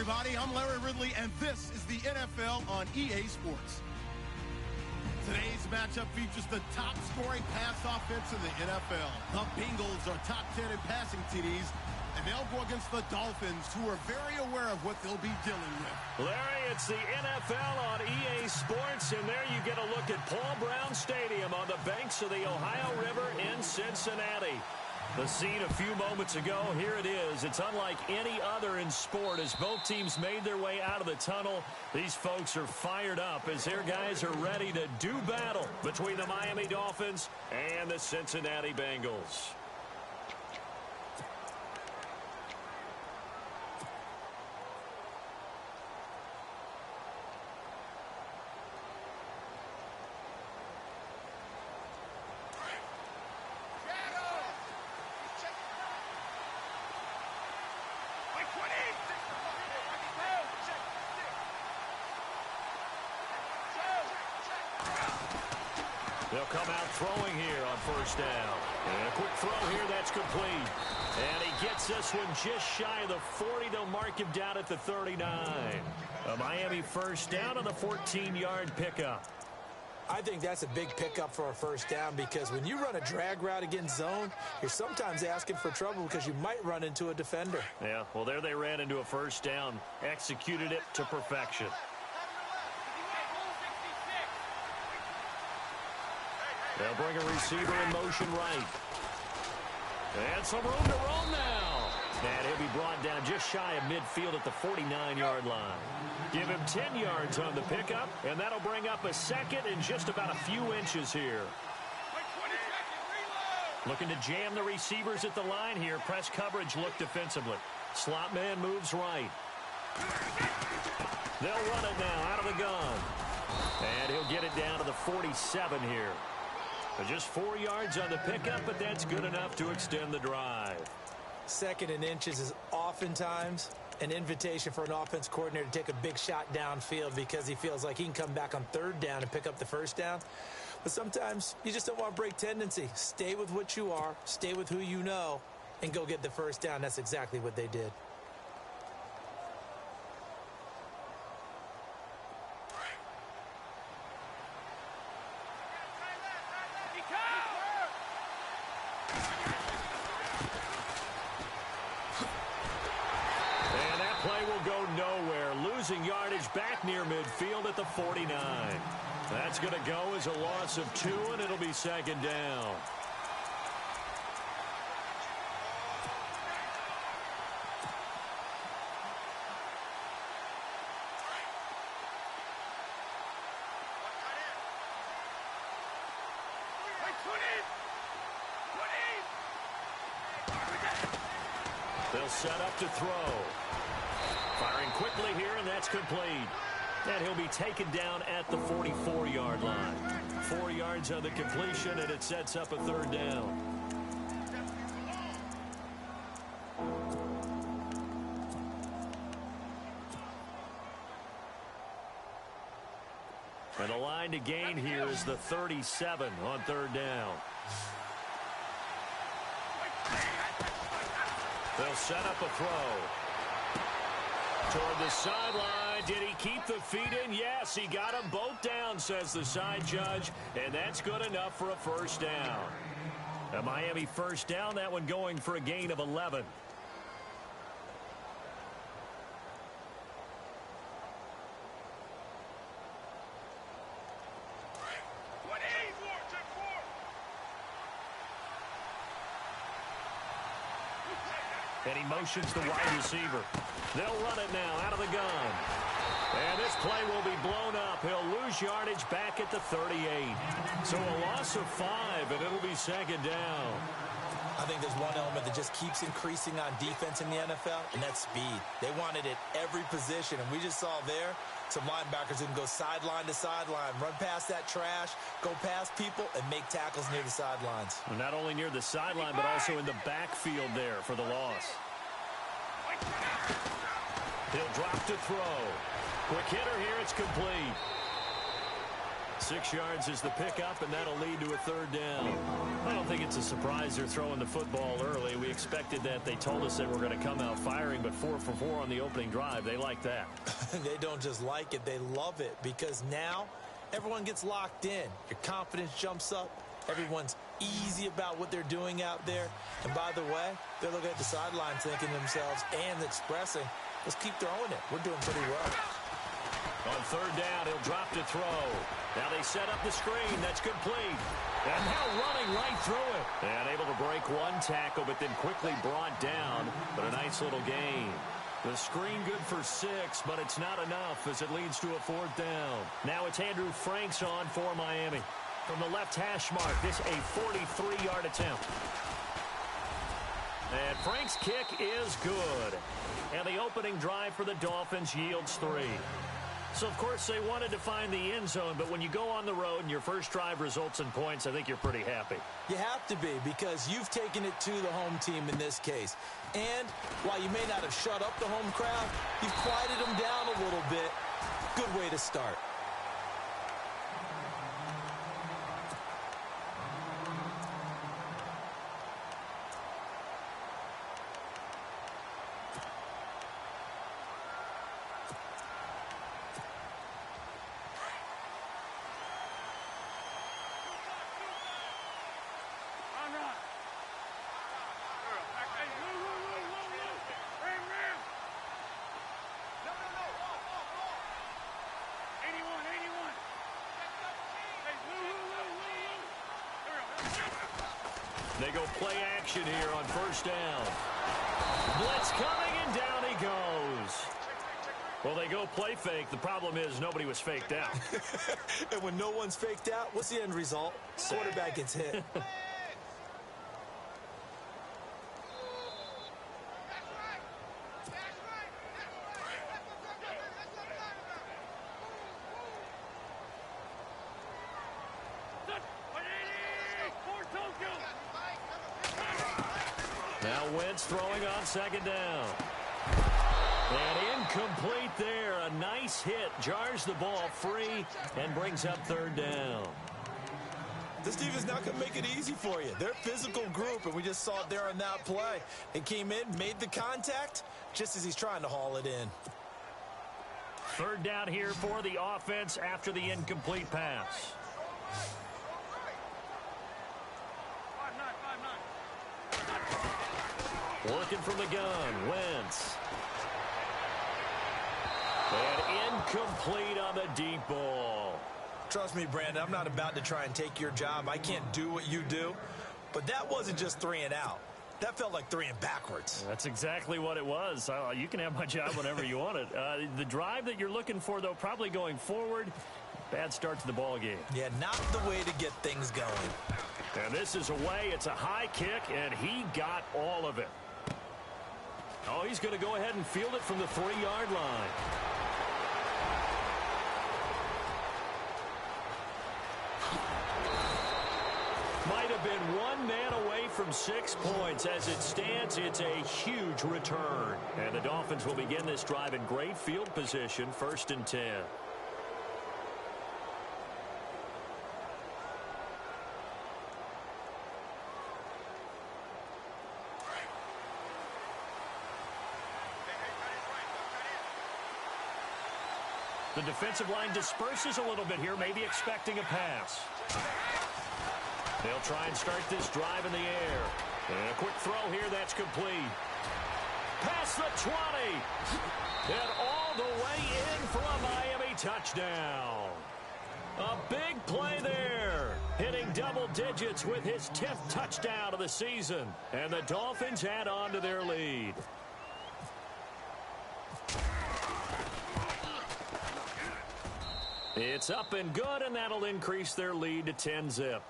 everybody. I'm Larry Ridley, and this is the NFL on EA Sports. Today's matchup features the top-scoring pass offense in the NFL. The Bengals are top 10 in passing TDs, and they'll go against the Dolphins, who are very aware of what they'll be dealing with. Larry, it's the NFL on EA Sports, and there you get a look at Paul Brown Stadium on the banks of the Ohio River in Cincinnati. The scene a few moments ago, here it is. It's unlike any other in sport as both teams made their way out of the tunnel. These folks are fired up as their guys are ready to do battle between the Miami Dolphins and the Cincinnati Bengals. They'll come out throwing here on first down. And a quick throw here, that's complete. And he gets this one just shy of the 40. They'll mark him down at the 39. A Miami first down on the 14-yard pickup. I think that's a big pickup for a first down because when you run a drag route against zone, you're sometimes asking for trouble because you might run into a defender. Yeah, well, there they ran into a first down, executed it to perfection. They'll bring a receiver in motion right. And some room to roam now. And he'll be brought down just shy of midfield at the 49-yard line. Give him 10 yards on the pickup, and that'll bring up a second in just about a few inches here. Looking to jam the receivers at the line here. Press coverage look defensively. Slot man moves right. They'll run it now out of the gun. And he'll get it down to the 47 here. Just 4 yards on the pickup, but that's good enough to extend the drive. Second and inches is oftentimes an invitation for an offense coordinator to take a big shot downfield because he feels like he can come back on third down and pick up the first down. But sometimes you just don't want to break tendency. Stay with what you are, stay with who you know, and go get the first down. That's exactly what they did. Losing yardage back near midfield at the 49. That's going to go as a loss of 2, and it'll be second down. They'll set up to throw. Firing quickly here, and that's complete. And he'll be taken down at the 44-yard line. 4 yards on the completion, and it sets up a third down. And the line to gain here is the 37 on third down. They'll set up a throw. Toward the sideline. Did he keep the feet in? Yes, he got them both down, says the side judge, and that's good enough for a first down. A Miami first down, that one going for a gain of 11. And he motions the wide receiver. They'll run it now out of the gun. And this play will be blown up. He'll lose yardage back at the 38. So a loss of 5, and it'll be second down. I think there's one element that just keeps increasing on defense in the NFL, and that's speed. They want it at every position, and we just saw there some linebackers who can go sideline to sideline, run past that trash, go past people, and make tackles near the sidelines. Well, not only near the sideline, but also in the backfield there for the loss. He'll drop to throw. Quick hitter here, it's complete. 6 yards is the pickup, and that'll lead to a third down. I don't think it's a surprise they're throwing the football early. We expected that. They told us they were going to come out firing, but 4 for 4 on the opening drive. They like that. They don't just like it. They love it because now everyone gets locked in. Your confidence jumps up. Everyone's easy about what they're doing out there. And by the way, they're looking at the sidelines thinking to themselves and expressing, let's keep throwing it. We're doing pretty well. On third down, he'll drop to throw. Now they set up the screen. That's complete. And now running right through it. And able to break one tackle, but then quickly brought down. But a nice little gain. The screen good for 6, but it's not enough as it leads to a fourth down. Now it's Andrew Franks on for Miami. From the left hash mark, this a 43-yard attempt. And Frank's kick is good. And the opening drive for the Dolphins yields 3. So, of course, they wanted to find the end zone, but when you go on the road and your first drive results in points, I think you're pretty happy. You have to be because you've taken it to the home team in this case. And while you may not have shut up the home crowd, you've quieted them down a little bit. Good way to start. They go play action here on first down. Blitz coming, and down he goes. Well, they go play fake. The problem is nobody was faked out. And when no one's faked out, what's the end result? Quarterback gets hit. Now Wentz throwing on second down. And incomplete there. A nice hit. Jars the ball free and brings up third down. This defense not going to make it easy for you. They're a physical group, and we just saw it there on that play. They came in, made the contact, just as he's trying to haul it in. Third down here for the offense after the incomplete pass. Working from the gun, Wentz. And incomplete on the deep ball. Trust me, Brandon, I'm not about to try and take your job. I can't do what you do. But that wasn't just 3 and out. That felt like 3 and backwards. That's exactly what it was. You can have my job whenever you want it. The drive that you're looking for, though, probably going forward. Bad start to the ball game. Yeah, not the way to get things going. And this is away. It's a high kick, and he got all of it. Oh, he's going to go ahead and field it from the 3-yard line. Might have been one man away from 6 points. As it stands, it's a huge return. And the Dolphins will begin this drive in great field position, 1st and 10. The defensive line disperses a little bit here, maybe expecting a pass. They'll try and start this drive in the air. And a quick throw here, that's complete. Past the 20. And all the way in for a Miami touchdown. A big play there. Hitting double digits with his 10th touchdown of the season. And the Dolphins add on to their lead. It's up and good, and that'll increase their lead to 10-zip.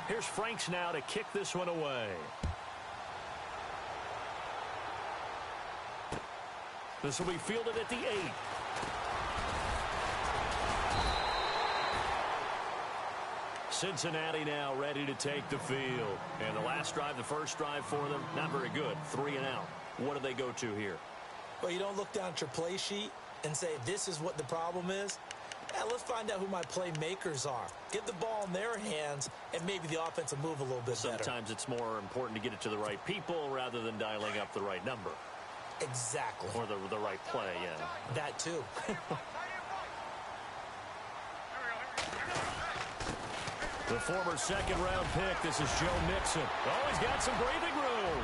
Here's Franks now to kick this one away. This will be fielded at the 8. Cincinnati now ready to take the field. And the last drive, the first drive for them, not very good. 3 and out. What do they go to here? Well, you don't look down at your play sheet and say, this is what the problem is. Yeah, let's find out who my playmakers are. Get the ball in their hands, and maybe the offense will move a little bit better. Sometimes it's more important to get it to the right people rather than dialing up the right number. Exactly. Or the right play, yeah. That too. The former second-round pick, this is Joe Mixon. Oh, he's got some breathing room.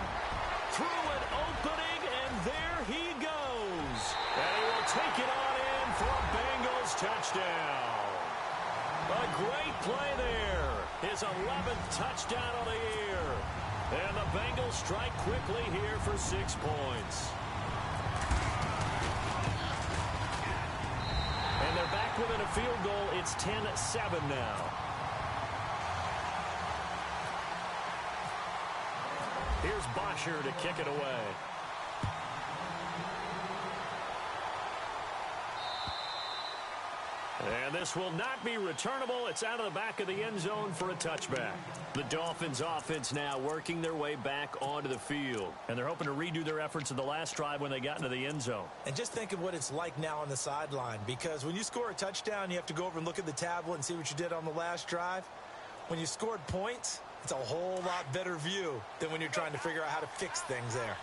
Through an opening, and there he goes. And he will take it on in for a Bengals touchdown. A great play there. His 11th touchdown of the year. And the Bengals strike quickly here for 6 points. And they're back within a field goal. It's 10-7 now. Here's Bosher to kick it away. And this will not be returnable. It's out of the back of the end zone for a touchback. The Dolphins offense now working their way back onto the field. And they're hoping to redo their efforts of the last drive when they got into the end zone. And just think of what it's like now on the sideline. Because when you score a touchdown, you have to go over and look at the tablet and see what you did on the last drive. When you scored points, it's a whole lot better view than when you're trying to figure out how to fix things there.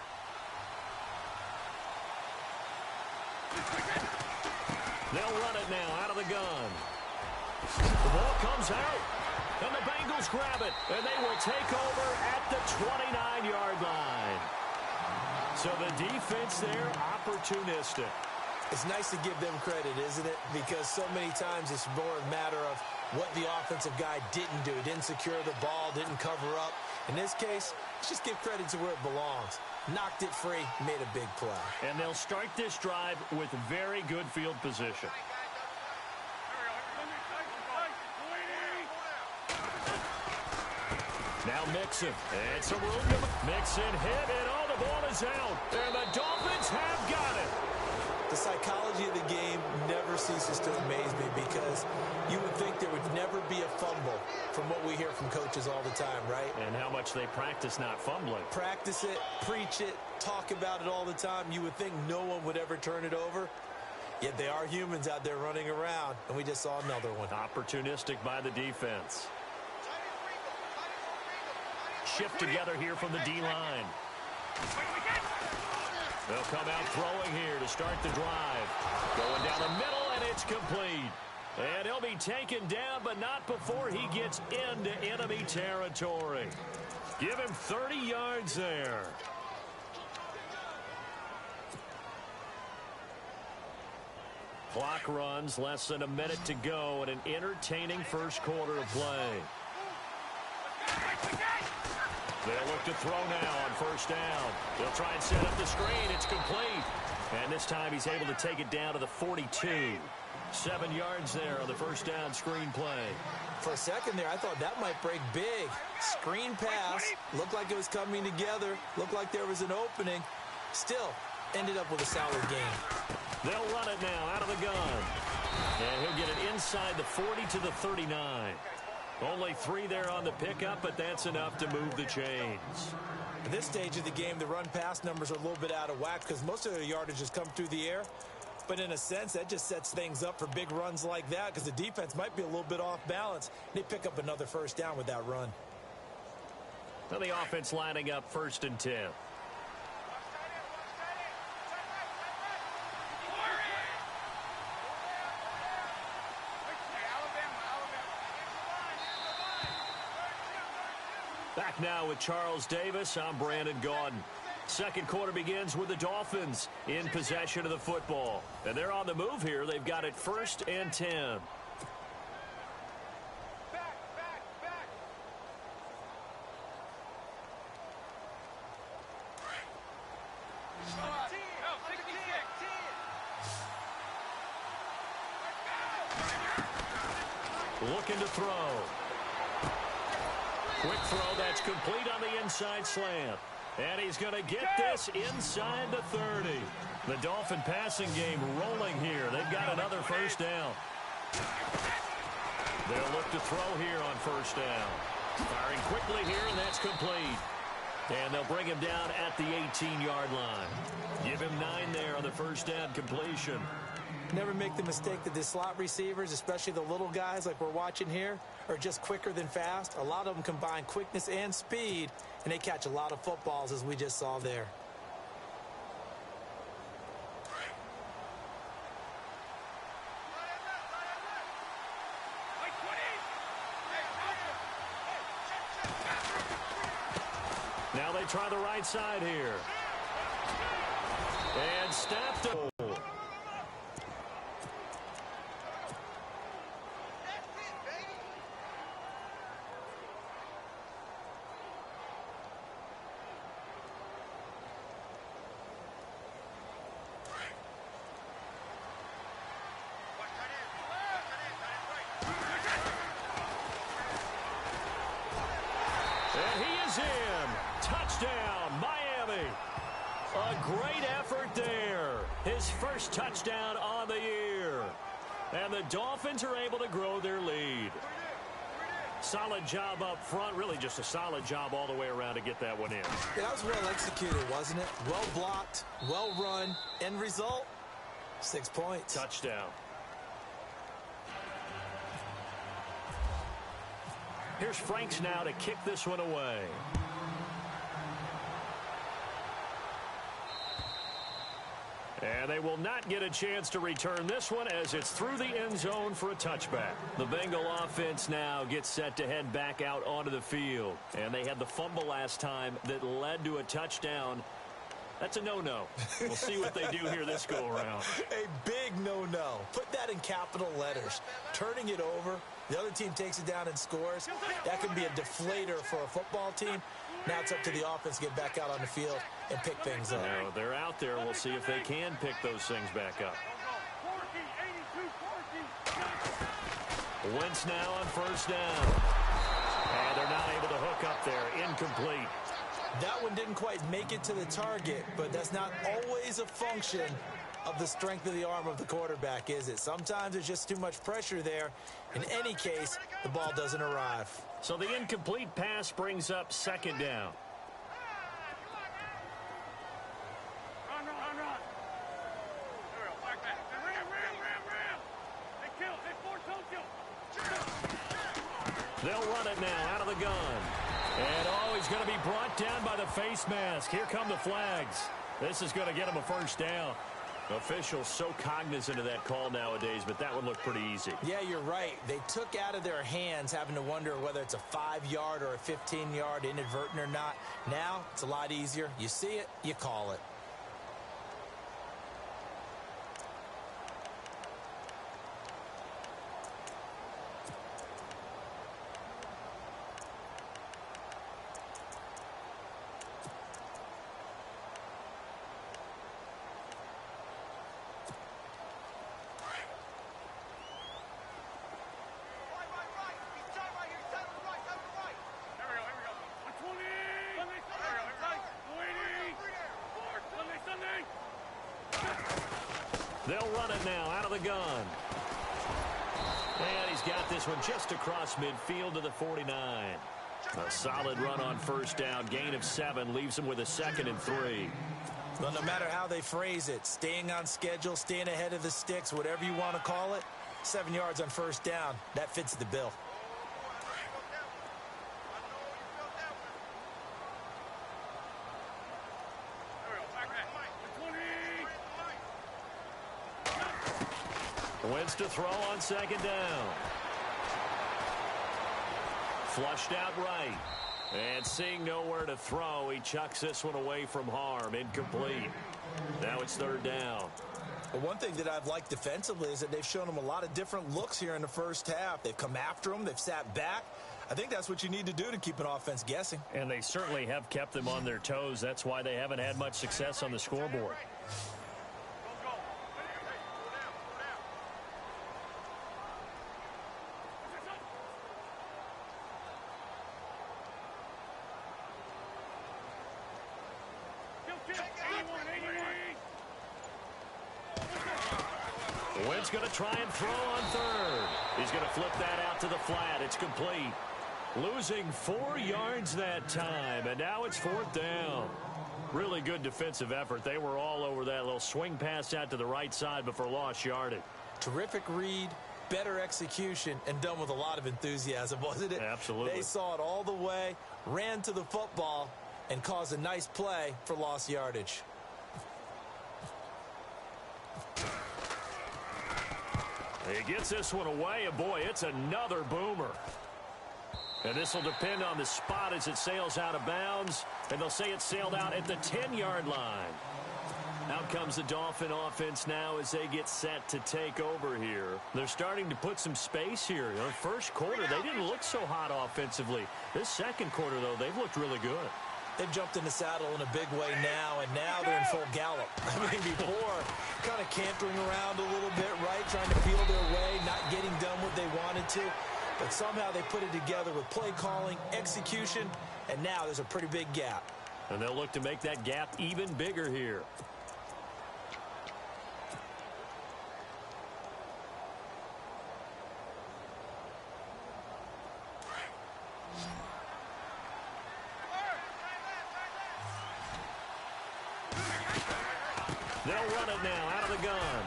They'll run it now out of the gun. The ball comes out, and the Bengals grab it, and they will take over at the 29-yard line. So the defense there, opportunistic. It's nice to give them credit, isn't it? Because so many times it's more a matter of what the offensive guy didn't do. Didn't secure the ball, didn't cover up. In this case, let's just give credit to where it belongs. Knocked it free, made a big play. And they'll start this drive with very good field position. Now Mixon, and some room to Mixon hit, and oh, the ball is out. And the Dolphins have got it. The psychology of the game never ceases to amaze me because you would think there would never be a fumble from what we hear from coaches all the time, right? And how much they practice not fumbling. Practice it, preach it, talk about it all the time. You would think no one would ever turn it over. Yet they are humans out there running around, and we just saw another one. Opportunistic by the defense. Shift together here from the D-line. They'll come out throwing here to start the drive. Going down the middle, and it's complete. And he'll be taken down, but not before he gets into enemy territory. Give him 30 yards there. Clock runs, less than a minute to go, and an entertaining first quarter of play. They'll look to throw now on first down. They'll try and set up the screen. It's complete. And this time he's able to take it down to the 42. 7 yards there on the first down screen play. For a second there, I thought that might break big. Screen pass. Looked like it was coming together. Looked like there was an opening. Still, ended up with a solid game. They'll run it now out of the gun. And he'll get it inside the 40 to the 39. Only 3 there on the pickup, but that's enough to move the chains. At this stage of the game, the run-pass numbers are a little bit out of whack because most of their yardage has come through the air. But in a sense, that just sets things up for big runs like that because the defense might be a little bit off balance. They pick up another first down with that run. Now the offense lining up 1st and 10. Back now with Charles Davis. I'm Brandon Gaudin. Second quarter begins with the Dolphins in possession of the football. And they're on the move here. They've got it 1st and 10. Looking to throw. Quick throw that's complete on the inside slant. And he's going to get this inside the 30. The Dolphin passing game rolling here. They've got another first down. They'll look to throw here on first down. Firing quickly here, and that's complete. And they'll bring him down at the 18-yard line. Give him 9 there on the first down completion. Never make the mistake that the slot receivers, especially the little guys like we're watching here, are just quicker than fast. A lot of them combine quickness and speed, and they catch a lot of footballs, as we just saw there. Now they try the right side here. And snapped it. And he is in. Touchdown, Miami. A great effort there. His first touchdown on the year. And the Dolphins are able to grow their lead. Solid job up front. Really just a solid job all the way around to get that one in. Yeah, that was well executed, wasn't it? Well blocked, well run. End result, 6 points. Touchdown. Here's Franks now to kick this one away. And they will not get a chance to return this one as it's through the end zone for a touchback. The Bengal offense now gets set to head back out onto the field. And they had the fumble last time that led to a touchdown. That's a no-no. We'll see what they do here this go-around. A big no-no. Put that in capital letters. Turning it over, the other team takes it down and scores. That could be a deflator for a football team. Now it's up to the offense to get back out on the field and pick things up. Now they're out there. We'll see if they can pick those things back up. Wentz now on first down. And they're not able to hook up there. Incomplete. That one didn't quite make it to the target, but that's not always a function of the strength of the arm of the quarterback, is it? Sometimes there's just too much pressure there. In any case, the ball doesn't arrive. So the incomplete pass brings up second down. They'll run it now out of the gun. And, oh, he's going to be brought down by the face mask. Here come the flags. This is going to get him a first down. Officials so cognizant of that call nowadays, but that one looked pretty easy. Yeah, you're right. They took out of their hands having to wonder whether it's a 5-yard or a 15-yard inadvertent or not. Now, it's a lot easier. You see it, you call it. They'll run it now out of the gun. And he's got this one just across midfield to the 49. A solid run on first down. Gain of 7 leaves him with a 2nd and 3. Well, no matter how they phrase it, staying on schedule, staying ahead of the sticks, whatever you want to call it, 7 yards on first down, that fits the bill. Wentz to throw on second down. Flushed out right. And seeing nowhere to throw, he chucks this one away from harm. Incomplete. Now it's third down. Well, one thing that I've liked defensively is that they've shown him a lot of different looks here in the first half. They've come after him. They've sat back. I think that's what you need to do to keep an offense guessing. And they certainly have kept them on their toes. That's why they haven't had much success on the scoreboard. Wentz going to try and throw on third. He's going to flip that out to the flat. It's complete. Losing 4 yards that time, and now it's 4th down. Really good defensive effort. They were all over that little swing pass out to the right side before lost yardage. Terrific read, better execution, and done with a lot of enthusiasm, wasn't it? Absolutely. They saw it all the way, ran to the football, and caused a nice play for lost yardage. He gets this one away, and boy, it's another boomer. And this will depend on the spot as it sails out of bounds, and they'll say it sailed out at the 10-yard line. Out comes the Dolphin offense now as they get set to take over here. They're starting to put some space here. In the first quarter, they didn't look so hot offensively. This second quarter, though, they've looked really good. They've jumped in the saddle in a big way now, and now they're in full gallop. I mean, before, kind of cantering around a little bit, right, trying to feel their way, not getting done what they wanted to. But somehow they put it together with play calling, execution, and now there's a pretty big gap. And they'll look to make that gap even bigger here. They'll run it now out of the gun.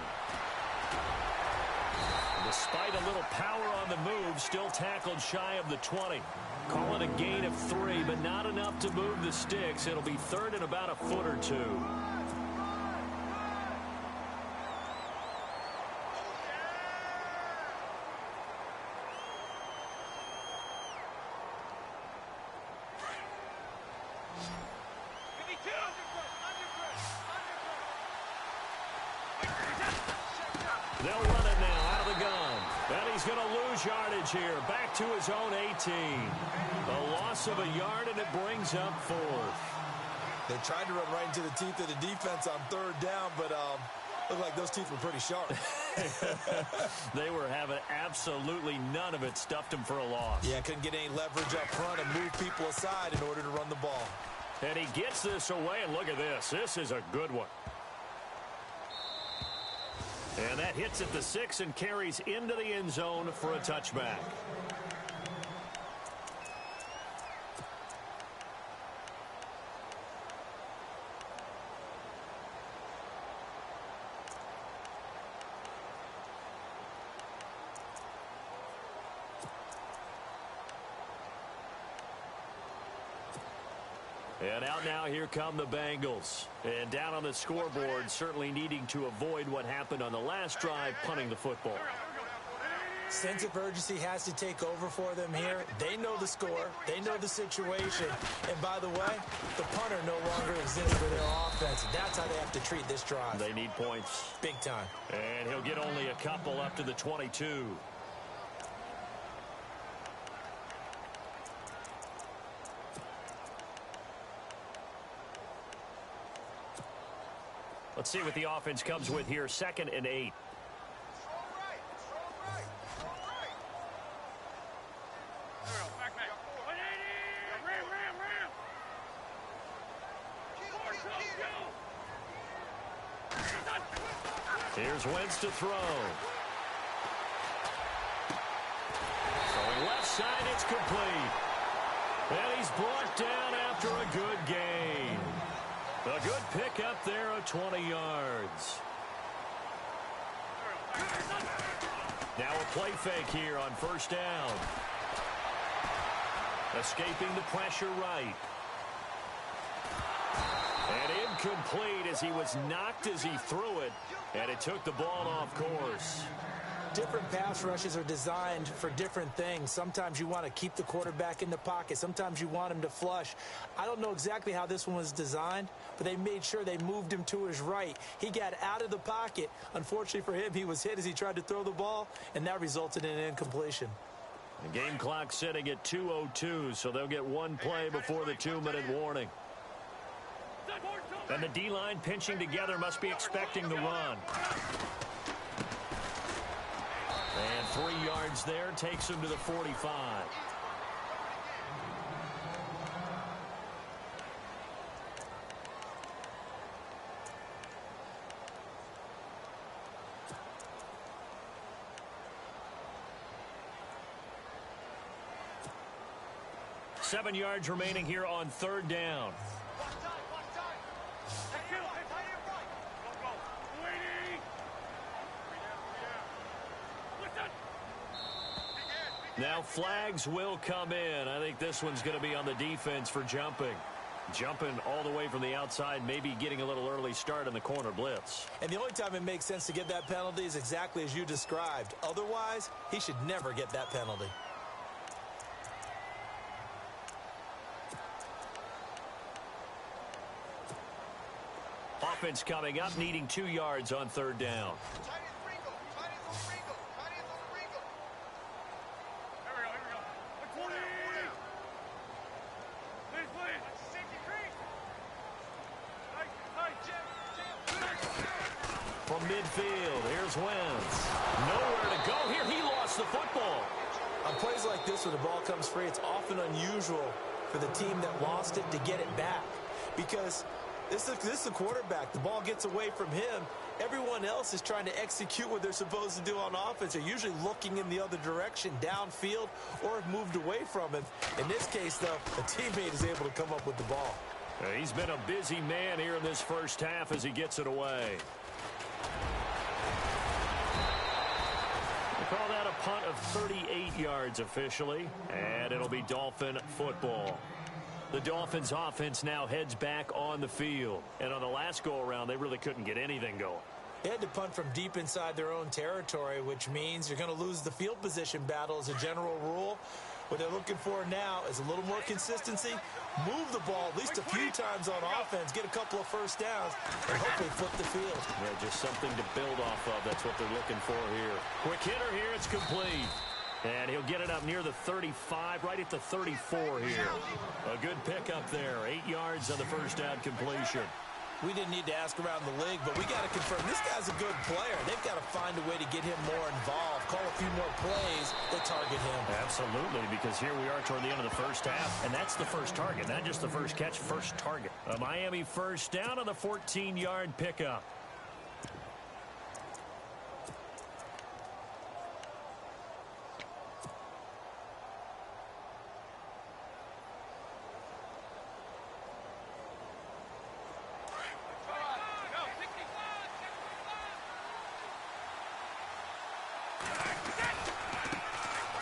Despite a little power on the move, still tackled shy of the 20. Call it a gain of 3, but not enough to move the sticks. It'll be 3rd and about a foot or 2. They'll run it now out of the gun. And he's going to lose yardage here. Back to his own 18. A loss of a yard, and it brings up 4th. They tried to run right into the teeth of the defense on 3rd down, but looked like those teeth were pretty sharp. They were having absolutely none of it. Stuffed them for a loss. Yeah, couldn't get any leverage up front and move people aside in order to run the ball. And he gets this away, and look at this. This is a good one. And that hits at the 6 and carries into the end zone for a touchback. And out now, here come the Bengals. And down on the scoreboard, certainly needing to avoid what happened on the last drive, punting the football. Sense of urgency has to take over for them here. They know the score. They know the situation. And by the way, the punter no longer exists for their offense. That's how they have to treat this drive. They need points. Big time. And he'll get only a couple up to the 22. Let's see what the offense comes with here. 2nd and 8. Here's Wentz to throw. Throwing left side, it's complete. And he's brought down after a good gain. A good pick up there of 20 yards. Now a play fake here on 1st down. Escaping the pressure right. And incomplete as he was knocked as he threw it, and it took the ball off course. Different pass rushes are designed for different things. Sometimes you want to keep the quarterback in the pocket. Sometimes you want him to flush. I don't know exactly how this one was designed, but they made sure they moved him to his right. He got out of the pocket. Unfortunately for him, he was hit as he tried to throw the ball, and that resulted in an incompletion. The game clock sitting at 2:02, so they'll get one play before the 2-minute warning. And the D-line pinching together must be expecting the run. And 3 yards there takes him to the 45. 7 yards remaining here on third down. Now flags will come in. I think this one's going to be on the defense for jumping. Jumping all the way from the outside, maybe getting a little early start in the corner blitz. And the only time it makes sense to get that penalty is exactly as you described. Otherwise, he should never get that penalty. Offense coming up, needing 2 yards on third down. From midfield, here's Wentz. Nowhere to go here. He lost the football. On plays like this where the ball comes free, it's often unusual for the team that lost it to get it back. Because this is the quarterback. The ball gets away from him. Everyone else is trying to execute what they're supposed to do on offense. They're usually looking in the other direction, downfield, or have moved away from him. In this case, though, a teammate is able to come up with the ball. He's been a busy man here in this first half as he gets it away. They call that a punt of 38 yards officially, and it'll be Dolphin football. The Dolphins offense now heads back on the field. And on the last go-around, they really couldn't get anything going. They had to punt from deep inside their own territory, which means you're going to lose the field position battle as a general rule. What they're looking for now is a little more consistency, move the ball at least a few times on offense, get a couple of first downs, and hopefully flip the field. Yeah, just something to build off of. That's what they're looking for here. Quick hitter here. It's complete. And he'll get it up near the 35, right at the 34 here. A good pickup there. 8 yards on the first down completion. We didn't need to ask around the league, but we got to confirm this guy's a good player. They've got to find a way to get him more involved, call a few more plays that target him. Absolutely, because here we are toward the end of the first half, and that's the first target, not just the first catch, first target. A Miami first down on the 14-yard pickup.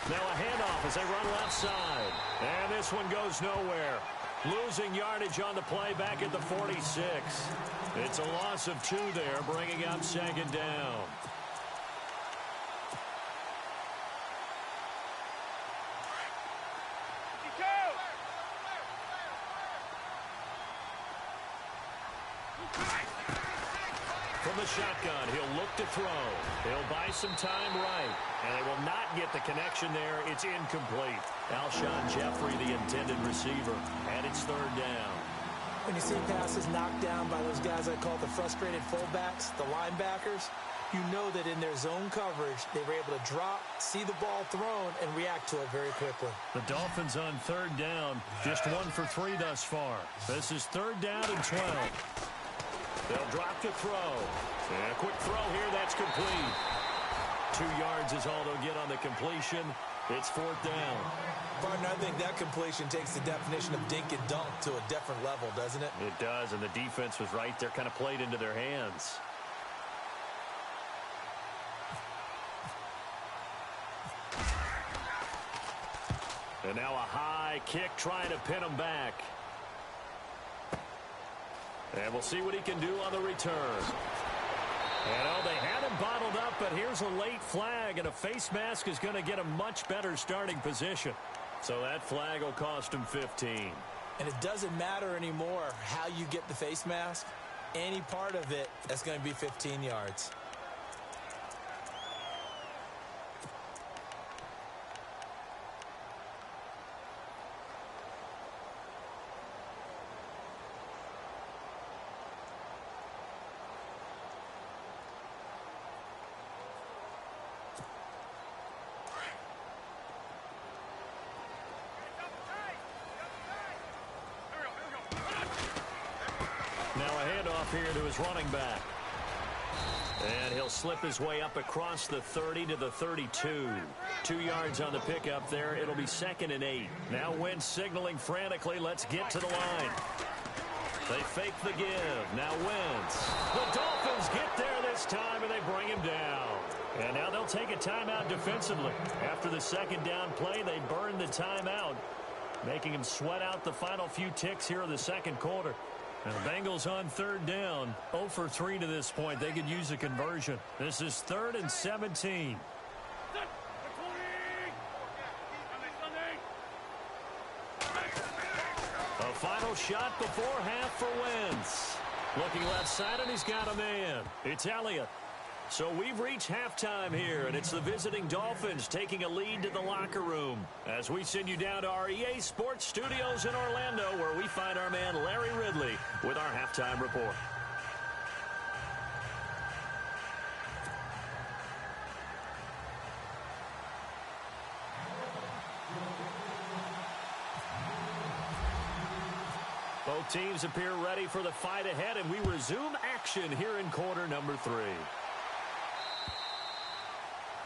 Now a handoff as they run left side. And this one goes nowhere. Losing yardage on the play back at the 46. It's a loss of 2 there, bringing up second down. From the shotgun, he'll look to throw. He'll buy some time right. And they will not get the connection there. It's incomplete. Alshon Jeffrey, the intended receiver. And it's third down. When you see passes knocked down by those guys I call the frustrated fullbacks, the linebackers, you know that in their zone coverage, they were able to drop, see the ball thrown, and react to it very quickly. The Dolphins on third down, just 1 for 3 thus far. This is third down and 12. They'll drop to throw. And a quick throw here, that's complete. 2 yards is all they'll get on the completion. It's fourth down. Partner, I think that completion takes the definition of dink and dunk to a different level, doesn't it? It does, and the defense was right there, kind of played into their hands. And now a high kick trying to pin him back. And we'll see what he can do on the return. And, oh, they had him bottled up, but here's a late flag, and a face mask is going to get a much better starting position. So that flag will cost him 15. And it doesn't matter anymore how you get the face mask. Any part of it, that's going to be 15 yards. Now a handoff here to his running back. And he'll slip his way up across the 30 to the 32. 2 yards on the pickup there. It'll be 2nd and 8. Now Wentz signaling frantically, let's get to the line. They fake the give. Now Wentz. The Dolphins get there this time, and they bring him down. And now they'll take a timeout defensively. After the 2nd down play, they burn the timeout, making him sweat out the final few ticks here in the 2nd quarter. And the Bengals on 3rd down, 0 for 3 to this point. They could use a conversion. This is 3rd and 17. A final shot before half for Wentz. Looking left side, and he's got a man. It's Elliott. So we've reached halftime here, and it's the visiting Dolphins taking a lead to the locker room as we send you down to our EA Sports Studios in Orlando, where we find our man Larry Ridley with our halftime report. Both teams appear ready for the fight ahead, and we resume action here in quarter number 3.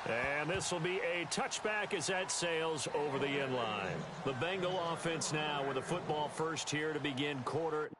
And this will be a touchback as that sails over the end line. The Bengal offense now with a football first here to begin quarter.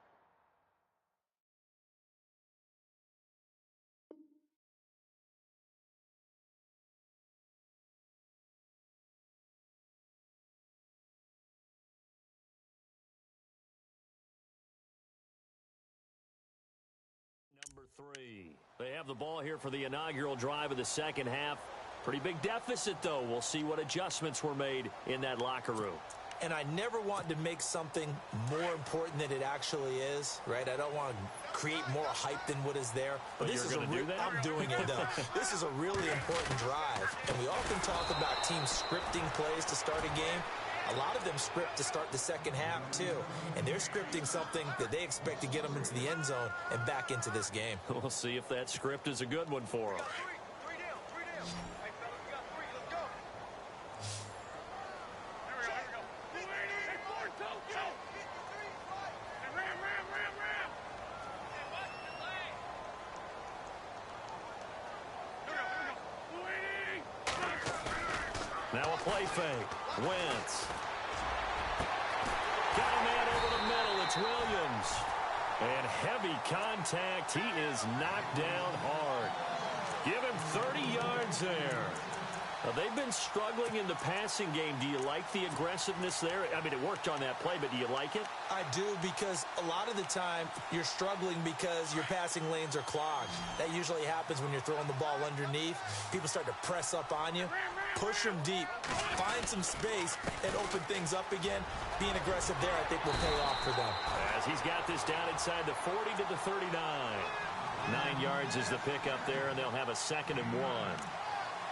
Number 3. They have the ball here for the inaugural drive of the 2nd half. Pretty big deficit, though. We'll see what adjustments were made in that locker room. And I never want to make something more important than it actually is, right? I don't want to create more hype than what is there. But this is you're going to do that? I'm doing it, though. This is a really important drive. And we often talk about teams scripting plays to start a game. A lot of them script to start the 2nd half, too. And they're scripting something that they expect to get them into the end zone and back into this game. We'll see if that script is a good one for them. Now a play fake. Wentz. Got a man over the middle. It's Williams. And heavy contact. He is knocked down hard. Give him 30 yards there. Now, they've been struggling in the passing game. Do you like the aggressiveness there? I mean, it worked on that play, but do you like it? I do, because a lot of the time you're struggling because your passing lanes are clogged. That usually happens when you're throwing the ball underneath. People start to press up on you. Push them deep. Find some space and open things up again. Being aggressive there, I think, will pay off for them. As he's got this down inside the 40 to the 39. 9 yards is the pickup there, and they'll have a 2nd and 1.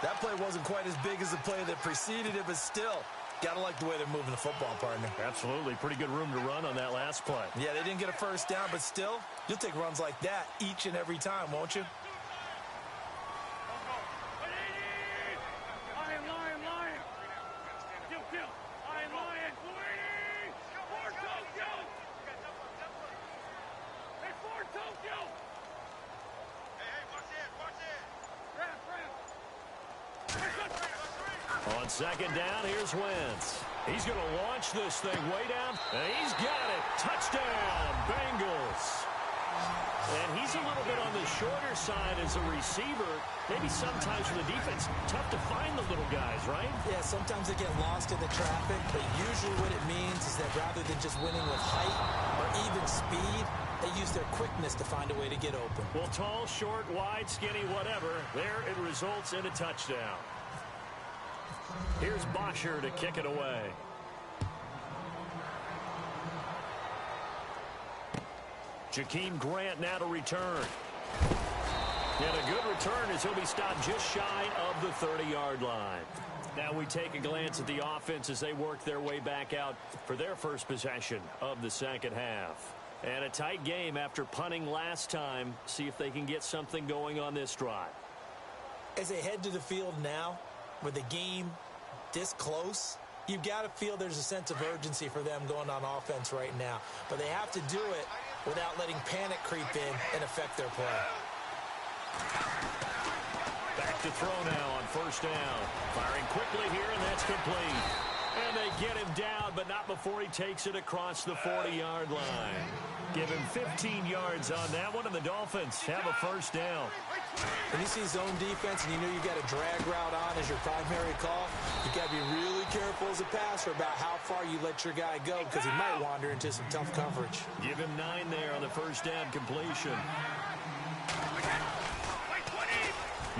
That play wasn't quite as big as the play that preceded it, but still, gotta like the way they're moving the football, partner. Absolutely. Pretty good room to run on that last play. Yeah, they didn't get a first down, but still, you'll take runs like that each and every time, won't you? On 2nd down, here's Wentz. He's going to launch this thing way down, and he's got it. Touchdown, Bengals. And he's a little bit on the shorter side as a receiver. Maybe sometimes for the defense, tough to find the little guys, right? Yeah, sometimes they get lost in the traffic, but usually what it means is that rather than just winning with height or even speed, they use their quickness to find a way to get open. Well, tall, short, wide, skinny, whatever, there it results in a touchdown. Here's Bosher to kick it away. Jakeem Grant now to return. And a good return as he'll be stopped just shy of the 30-yard line. Now we take a glance at the offense as they work their way back out for their first possession of the 2nd half. And a tight game after punting last time. See if they can get something going on this drive. As they head to the field now, with the game this close, you've got to feel there's a sense of urgency for them going on offense right now. But they have to do it without letting panic creep in and affect their play. Back to throw now on first down. Firing quickly here, and that's complete. And they get him down, but not before he takes it across the 40-yard line. Give him 15 yards on that one, and the Dolphins have a first down. When you see zone defense and you know you got a drag route on as your primary call, you got to be really careful as a passer about how far you let your guy go because he might wander into some tough coverage. Give him 9 there on the first down completion.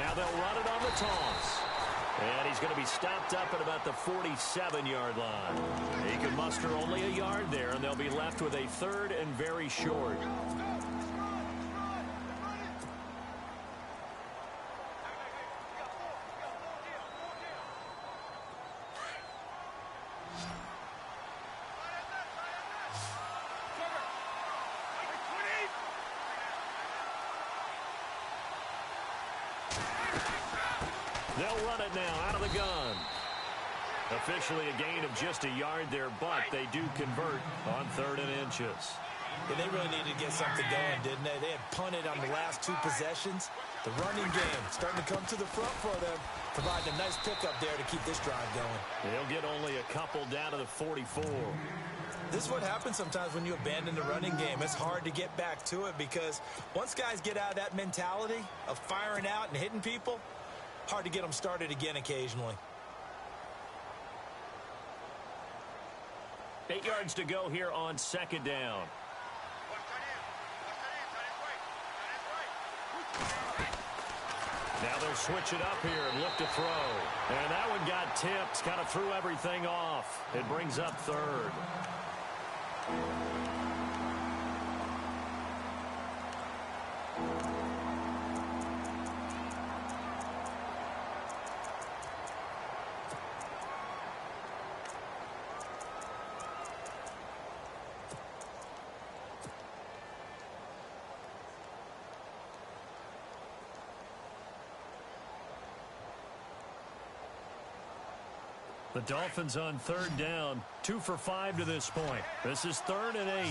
Now they'll run it on the toss. And he's going to be stopped up at about the 47-yard line. He can muster only a yard there, and they'll be left with a third and very short. They'll run it now out of the gun. Officially a gain of just a yard there, but they do convert on 3rd and inches. And they really needed to get something going, didn't they? They had punted on the last 2 possessions. The running game starting to come to the front for them, providing a nice pickup there to keep this drive going. They'll get only a couple down to the 44. This is what happens sometimes when you abandon the running game. It's hard to get back to it because once guys get out of that mentality of firing out and hitting people, hard to get them started again occasionally. 8 yards to go here on 2nd down. Now they'll switch it up here and look to throw. And that one got tipped, kind of threw everything off. It brings up 3rd. The Dolphins on 3rd down, 2 for 5 to this point. This is 3rd and 8.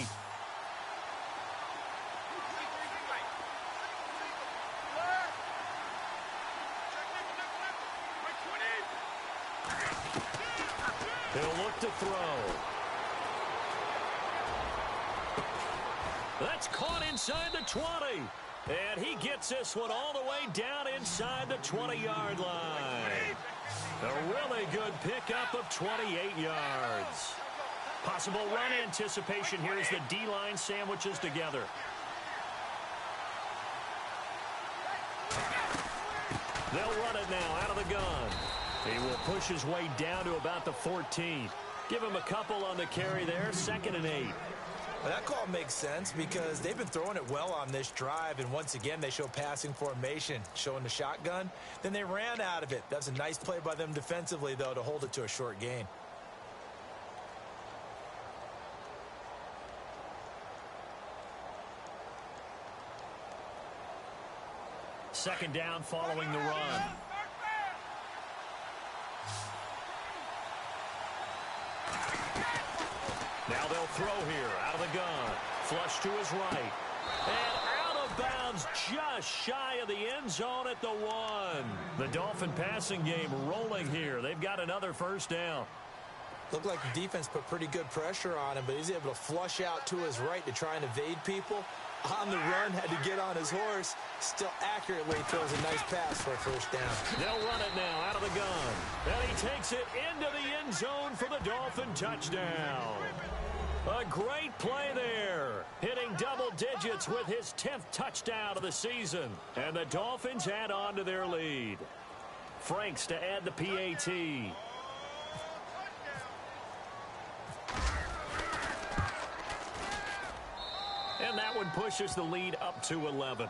He'll look to throw. That's caught inside the 20. And he gets this one all the way down inside the 20-yard line. A really good pickup of 28 yards. Possible run anticipation here as the D-line sandwiches together. They'll run it now out of the gun. He will push his way down to about the 14. Give him a couple on the carry there, 2nd and 8. Well, that call makes sense because they've been throwing it well on this drive, and once again they show passing formation, showing the shotgun. Then they ran out of it. That's a nice play by them defensively, though, to hold it to a short gain. Second down following the run. Now they'll throw here out of the gun. Flush to his right. And out of bounds just shy of the end zone at the 1. The Dolphin passing game rolling here. They've got another first down. Looked like the defense put pretty good pressure on him, but he's able to flush out to his right to try and evade people. On the run, had to get on his horse. Still accurately throws a nice pass for a first down. They'll run it now out of the gun. And he takes it into the end zone for the Dolphin touchdown. A great play there, hitting double digits with his 10th touchdown of the season. And the Dolphins add on to their lead. Franks to add the PAT. And that one pushes the lead up to 11.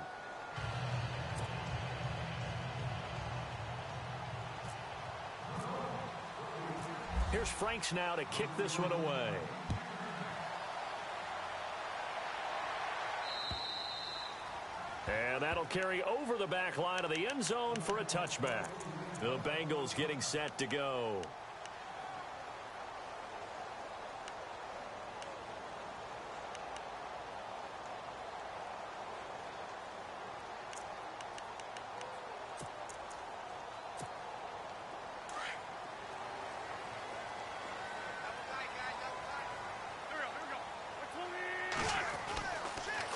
Here's Franks now to kick this one away. And that'll carry over the back line of the end zone for a touchback. The Bengals getting set to go.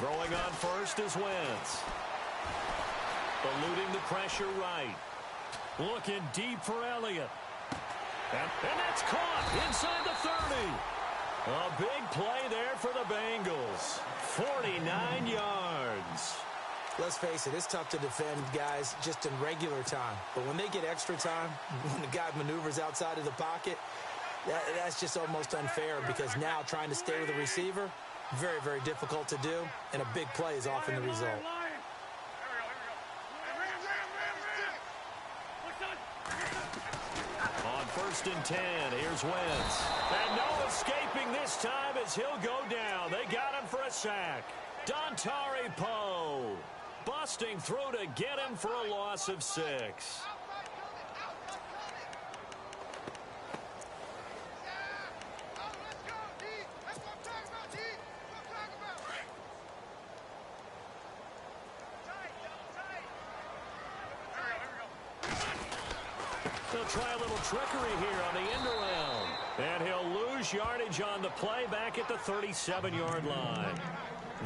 Throwing on first is Wentz. Eluding the pressure right. Looking deep for Elliott. And that's caught inside the 30. A big play there for the Bengals. 49 yards. Let's face it, it's tough to defend guys just in regular time. But when they get extra time, when the guy maneuvers outside of the pocket, that's just almost unfair because now trying to stay with the receiver, very, very difficult to do, and a big play is often the result. On 1st and 10, here's Wentz. And no escaping this time as he'll go down. They got him for a sack. Dontari Poe busting through to get him for a loss of 6. They'll try a little trickery here on the end around. And he'll lose yardage on the play back at the 37-yard line.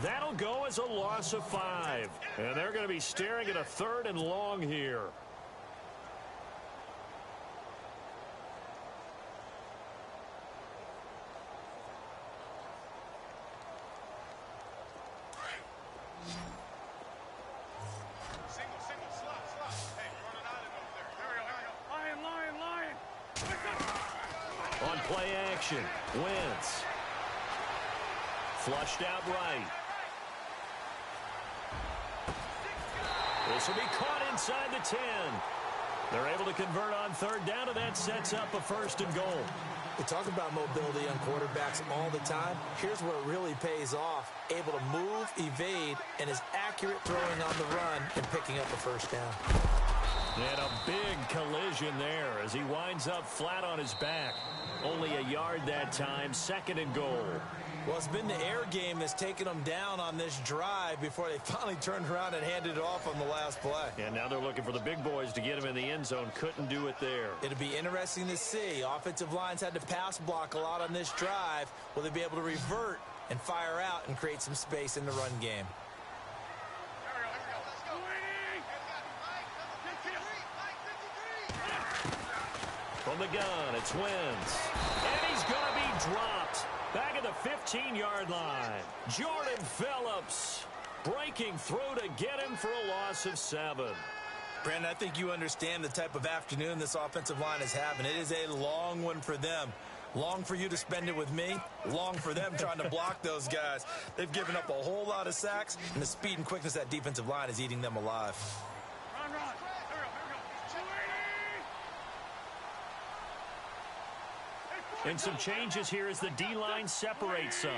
That'll go as a loss of 5. And they're going to be staring at a 3rd and long here. On play action, Wentz. Flushed out right. This will be caught inside the 10. They're able to convert on 3rd down, and that sets up a 1st and goal. We talk about mobility on quarterbacks all the time. Here's where it really pays off. Able to move, evade, and is accurate throwing on the run and picking up a 1st down. And a big collision there as he winds up flat on his back. Only a yard that time, 2nd and goal. Well, it's been the air game that's taken them down on this drive before they finally turned around and handed it off on the last play. And now they're looking for the big boys to get him in the end zone. Couldn't do it there. It'll be interesting to see. Offensive lines had to pass block a lot on this drive. Will they be able to revert and fire out and create some space in the run game? From the gun, it's Wentz. And he's going to be dropped. Back at the 15-yard line. Jordan Phillips breaking through to get him for a loss of 7. Brandon, I think you understand the type of afternoon this offensive line is having. It is a long one for them. Long for you to spend it with me. Long for them trying to block those guys. They've given up a whole lot of sacks, and the speed and quickness of that defensive line is eating them alive. And some changes here as the D-line separates some.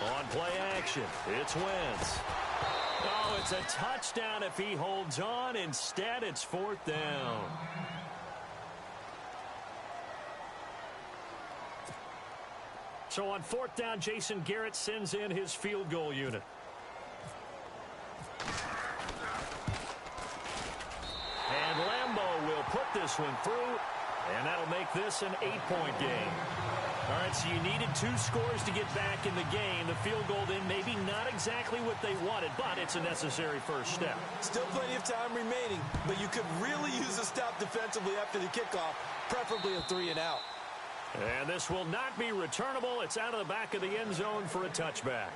On play action, it's Wentz. Oh, it's a touchdown if he holds on. Instead, it's 4th down. So on 4th down, Jason Garrett sends in his field goal unit. And Lambeau will put this one through, and that'll make this an 8-point game. All right, so you needed 2 scores to get back in the game. The field goal then maybe not exactly what they wanted, but it's a necessary first step. Still plenty of time remaining, but you could really use a stop defensively after the kickoff, preferably a 3 and out. And this will not be returnable. It's out of the back of the end zone for a touchback.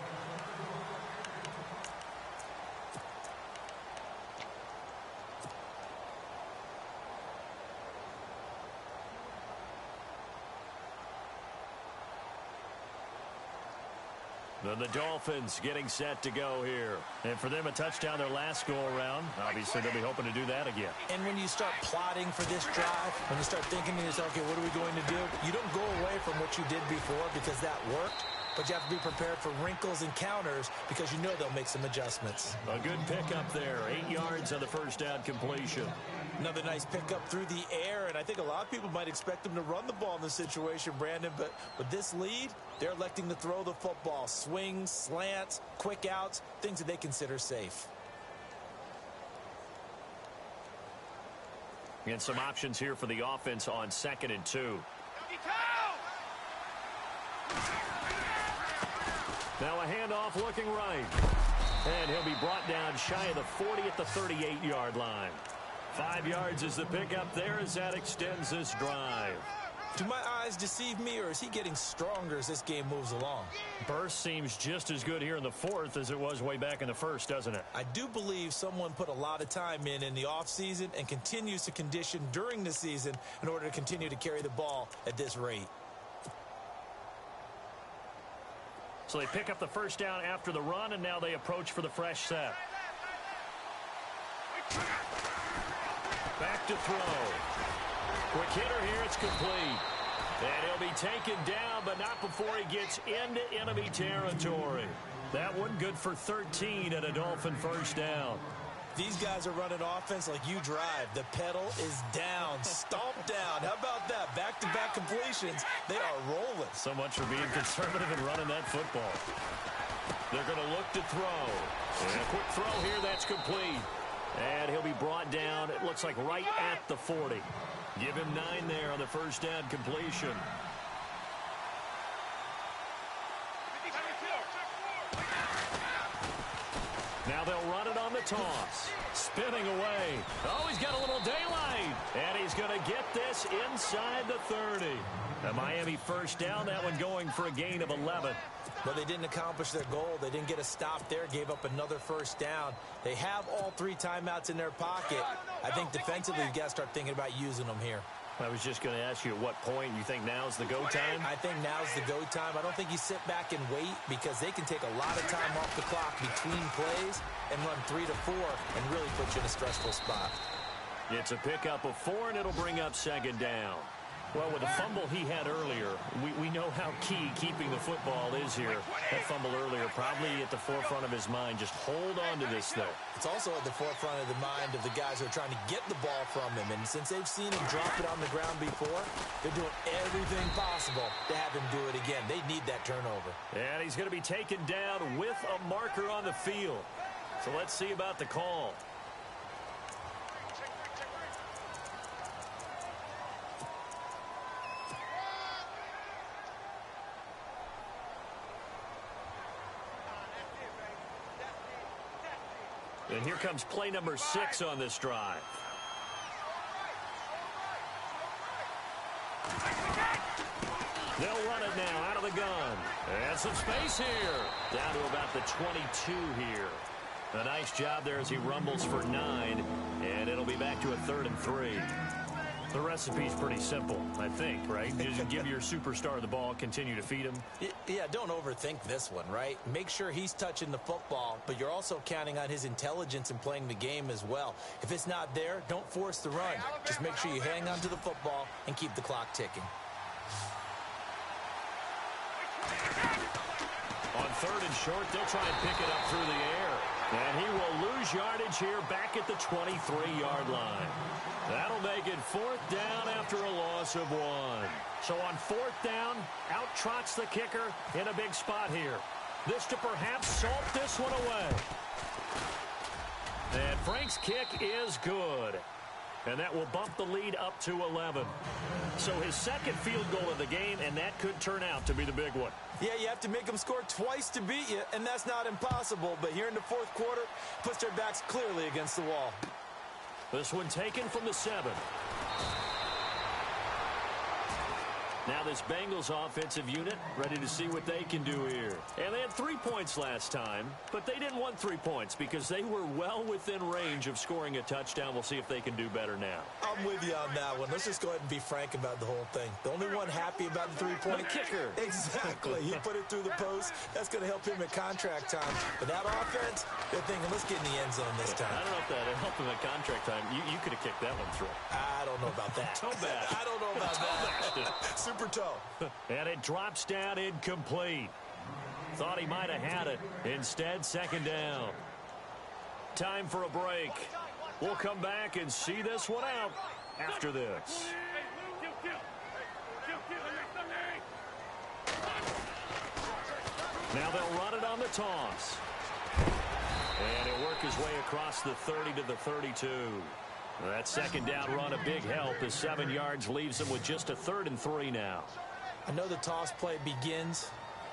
Then the Dolphins getting set to go here. And for them, a touchdown their last go-around. Obviously, they'll be hoping to do that again. And when you start plotting for this drive, when you start thinking to yourself, okay, what are we going to do? You don't go away from what you did before because that worked. But you have to be prepared for wrinkles and counters because you know they'll make some adjustments. A good pickup there. 8 yards on the first down completion. Another nice pickup through the air, and I think a lot of people might expect them to run the ball in this situation, Brandon, but with this lead, they're electing to throw the football. Swings, slants, quick outs, things that they consider safe. And some options here for the offense on 2nd and 2. Now a handoff looking right. And he'll be brought down shy of the 40 at the 38-yard line. 5 yards is the pickup there as that extends this drive. Do my eyes deceive me, or is he getting stronger as this game moves along? Burst seems just as good here in the 4th as it was way back in the 1st, doesn't it? I do believe someone put a lot of time in the offseason and continues to condition during the season in order to continue to carry the ball at this rate. So they pick up the first down after the run, and now they approach for the fresh set. Back to throw. Quick hitter here, it's complete. And he'll be taken down, but not before he gets into enemy territory. That one good for 13 and a Dolphin first down. These guys are running offense like you drive. The pedal is down, stomped down. How about that? Back-to-back completions. They are rolling. So much for being conservative and running that football. They're going to look to throw. And a quick throw here, that's complete. And he'll be brought down, it looks like right at the 40. Give him 9 there on the first down completion. Now they'll run it on the toss. Spinning away. Oh, he's got a little daylight. And he's going to get this inside the 30. A Miami first down, that one going for a gain of 11. Well, they didn't accomplish their goal. They didn't get a stop there, gave up another first down. They have all 3 timeouts in their pocket. I think defensively, you've got to start thinking about using them here. I was just going to ask you at what point you think now's the go time? I think now's the go time. I don't think you sit back and wait because they can take a lot of time off the clock between plays and run 3 to 4 and really put you in a stressful spot. It's a pickup of 4, and it'll bring up 2nd down. Well, with the fumble he had earlier, we know how key keeping the football is here. That fumble earlier probably at the forefront of his mind. Just hold on to this thing. It's also at the forefront of the mind of the guys who are trying to get the ball from him. And since they've seen him drop it on the ground before, they're doing everything possible to have him do it again. They need that turnover. And he's going to be taken down with a marker on the field. So let's see about the call. And here comes play number 6 on this drive. They'll run it now out of the gun. And some space here. Down to about the 22 here. A nice job there as he rumbles for 9. And it'll be back to a 3rd and 3. The recipe's pretty simple, I think, right? Just give your superstar the ball, continue to feed him. Yeah, don't overthink this one, right? Make sure he's touching the football, but you're also counting on his intelligence in playing the game as well. If it's not there, don't force the run. Just make sure you hang on to the football and keep the clock ticking. On 3rd and short, they'll try and pick it up through the air. And he will lose yardage here back at the 23-yard line. That'll make it 4th down after a loss of 1. So on 4th down, out trots the kicker in a big spot here. This to perhaps salt this one away. And Frank's kick is good. And that will bump the lead up to 11. So his 2nd field goal of the game, and that could turn out to be the big one. Yeah, you have to make them score twice to beat you, and that's not impossible. But here in the 4th quarter, puts their backs clearly against the wall. This one taken from the 7. Now this Bengals offensive unit ready to see what they can do here. And they had 3 points last time, but they didn't want 3 points because they were well within range of scoring a touchdown. We'll see if they can do better now. I'm with you on that one. Let's just go ahead and be frank about the whole thing. The only one happy about the 3-point kicker. Exactly. He put it through the post. That's going to help him at contract time. But that offense, they're thinking, let's get in the end zone this time. I don't know if that helped him at contract time. You could have kicked that one through. I don't know about that. Toe bash. I don't know about that. Super toe. And it drops down incomplete. Thought he might have had it. Instead, 2nd down. Time for a break. We'll come back and see this one out after this. Now they'll run it on the toss. And he'll work his way across the 30 to the 32. That second down run a big help. The 7 yards leaves them with just a 3rd and 3 now. I know the toss play begins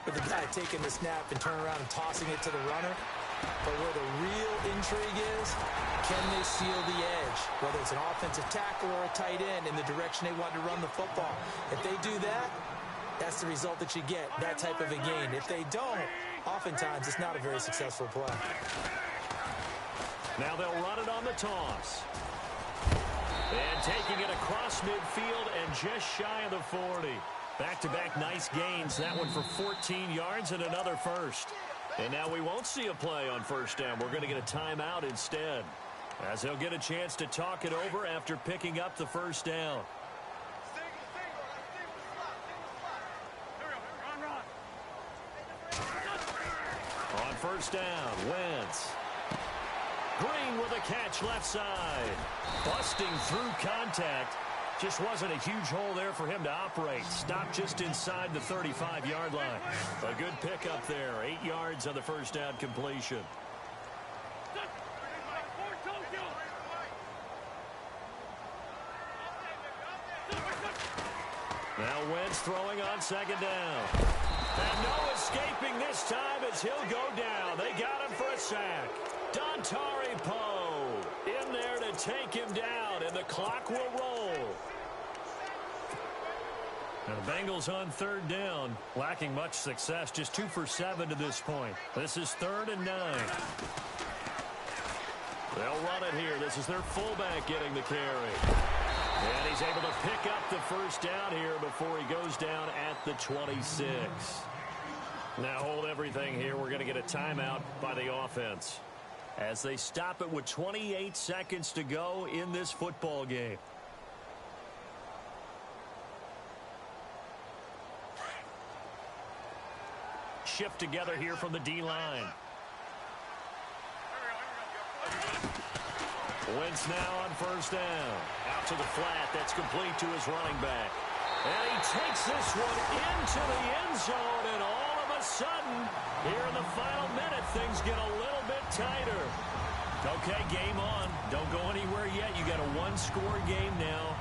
with the guy taking the snap and turning around and tossing it to the runner. But where the real intrigue is, can they seal the edge? Whether it's an offensive tackle or a tight end in the direction they want to run the football. If they do that, that's the result that you get, that type of a gain. If they don't, oftentimes it's not a very successful play. Now they'll run it on the toss. And taking it across midfield and just shy of the 40. Back-to-back nice gains. That one for 14 yards and another first. And now we won't see a play on first down. We're going to get a timeout instead, as they'll get a chance to talk it over after picking up the first down. On first down, Wentz. Green with a catch left side. Busting through contact. Just wasn't a huge hole there for him to operate. Stopped just inside the 35-yard line. A good pickup there. 8 yards on the first down completion. Now Wentz throwing on second down. And no escaping this time as he'll go down. They got him for a sack. Dontari Poe in there to take him down, and the clock will roll. Now the Bengals on third down, lacking much success, just 2 for 7 to this point. This is 3rd and 9. They'll run it here. This is their fullback getting the carry. And he's able to pick up the first down here before he goes down at the 26. Now hold everything here. We're going to get a timeout by the offense, as they stop it with 28 seconds to go in this football game. Shift together here from the D-line. Wentz now on first down. Out to the flat. That's complete to his running back. And he takes this one into the end zone, and all of a sudden, here in the final minute, things get a little bit tighter. Okay, game on. Don't go anywhere yet. You got a 1-score game now.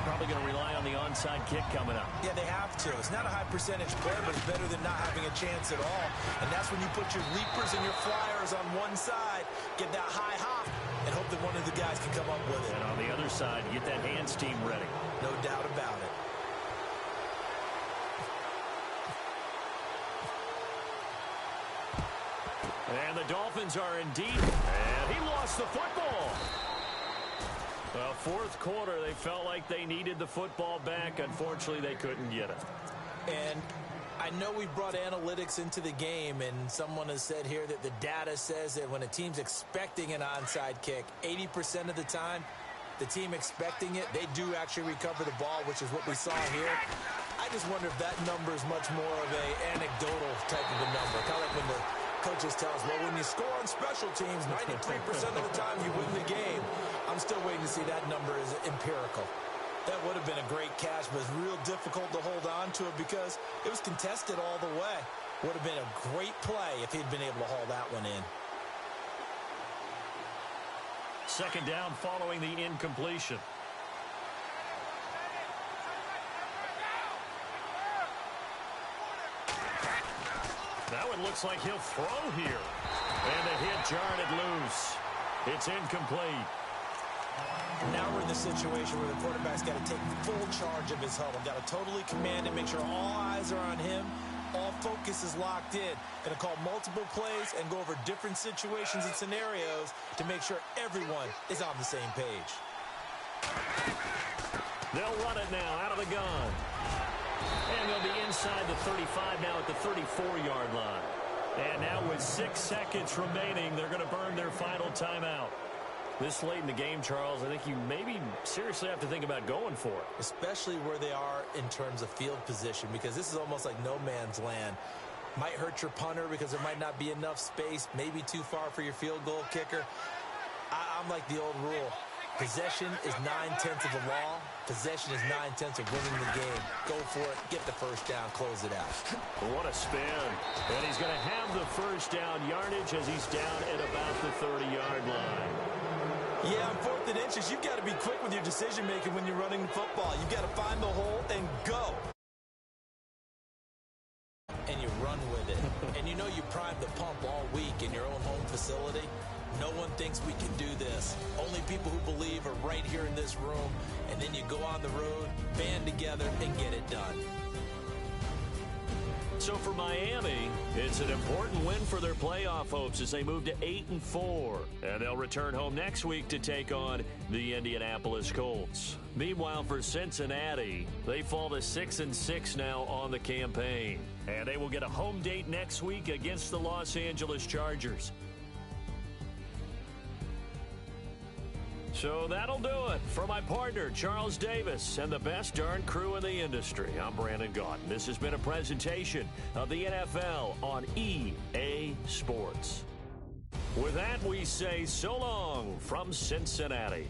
Probably going to rely on the onside kick coming up. Yeah, they have to. It's not a high percentage play, but it's better than not having a chance at all. And that's when you put your leapers and your flyers on one side, get that high hop, and hope that one of the guys can come up with it. And on the other side, get that hands team ready. No doubt about it. And the Dolphins are in deep, and he lost the football. Well, fourth quarter, they felt like they needed the football back. Unfortunately, they couldn't get it. And I know we brought analytics into the game, and someone has said here that the data says that when a team's expecting an onside kick, 80% of the time, the team expecting it, they do actually recover the ball, which is what we saw here. I just wonder if that number is much more of an anecdotal type of a number. Kind of like when the coaches tell us, well, when you score on special teams, 93% of the time you win the game. I'm still waiting to see that number is empirical. That would have been a great catch, but it's real difficult to hold on to it because it was contested all the way. Would have been a great play if he'd been able to haul that one in. Second down following the incompletion. Now it looks like he'll throw here. And the hit jarred it loose. It's incomplete. Now we're in the situation where the quarterback's got to take full charge of his huddle. Got to totally command and make sure all eyes are on him. All focus is locked in. Going to call multiple plays and go over different situations and scenarios to make sure everyone is on the same page. They'll run it now out of the gun. And they'll be inside the 35 now at the 34-yard line. And now with 6 seconds remaining, they're going to burn their final timeout. This late in the game, Charles, I think you maybe seriously have to think about going for it. Especially where they are in terms of field position, because this is almost like no man's land. Might hurt your punter because there might not be enough space, maybe too far for your field goal kicker. I'm like the old rule. Possession is 9/10 of the law. Possession is 9/10 of winning the game. Go for it. Get the first down. Close it out. What a spin. And he's going to have the first down yardage as he's down at about the 30-yard line. Yeah, on 4th and inches, you've got to be quick with your decision-making when you're running the football. You've got to find the hole and go. And you run with it. And you know you primed the pump all week in your own home facility. No one thinks we can do this. Only people who believe are right here in this room. And then you go on the road, band together, and get it done. So for Miami, it's an important win for their playoff hopes as they move to 8-4. And they'll return home next week to take on the Indianapolis Colts. Meanwhile, for Cincinnati, they fall to 6-6 now on the campaign. And they will get a home date next week against the Los Angeles Chargers. So that'll do it. For my partner, Charles Davis, and the best darn crew in the industry, I'm Brandon Gaudin. This has been a presentation of the NFL on EA Sports. With that, we say so long from Cincinnati.